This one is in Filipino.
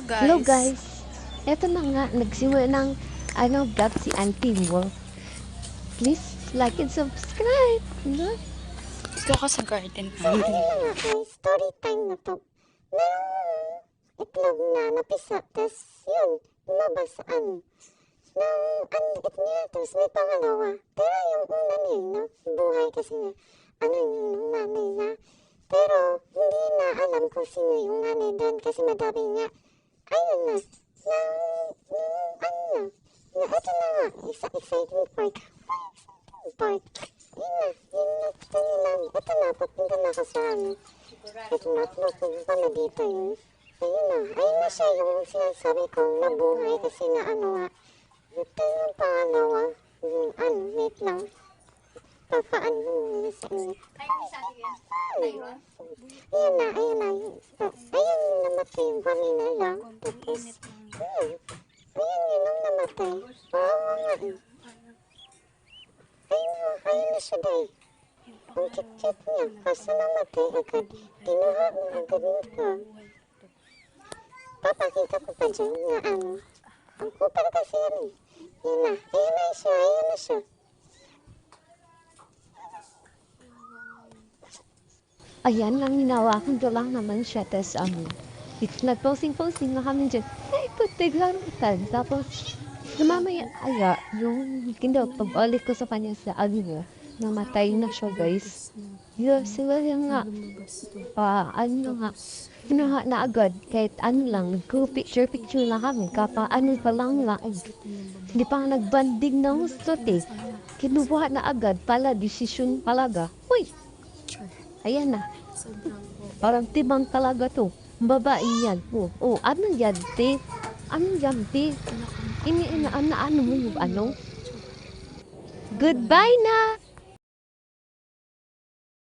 Hello guys. guys! Eto na nga, nagsimula ng vlog si Auntie Mo. Please like and subscribe! No? Dito ako sa garden So, ano namin. na nga guys, story time na to. Merong itlog na napisa, tas yun, lumabas sa niya, tapos may pangalawa. Pero yung una niya, no, buhay kasi niya, yung nanay niya. Pero, hindi na alam kung sino yung nanay doon kasi madami nga. Ayun na, ito na nga, exciting part. Yun na, ito na, papunta na ako sa ito na, pupunta na dito yun. Ayun na siya yung sinasabi kong nabuhay kasi na ito yung pangalawa, wait lang. Papaano mo sa inyo. Ayun na. Ayun yung namatay yung kanina lang. Tapos, ayun yung namatay. Wawa nga eh. Ayun na siya dahil. Ang cute-cute niya. Kaso namatay agad. Kinuha mo agad nito. Papakita ko pa dyan na ang kupal kasi yan eh. Ayun na siya. Ayan, lang hinawakan ko lang naman siya. Tapos, nag-posing na kami dyan. Pagtiglarutan. Tapos, namamaya, yung pag-ulit ko sa kanya sa namatay na siya, guys. Sila yung nga, kinuha na agad, kahit lang, nagko-picture lang kami, pa lang, hindi pa nagbanding na hustot eh. Kinuha na agad, desisyon palaga. Uy! Ayan na. Parang tibang talaga to. Babae yan. Ano yan, te? Ano mo yung Goodbye na!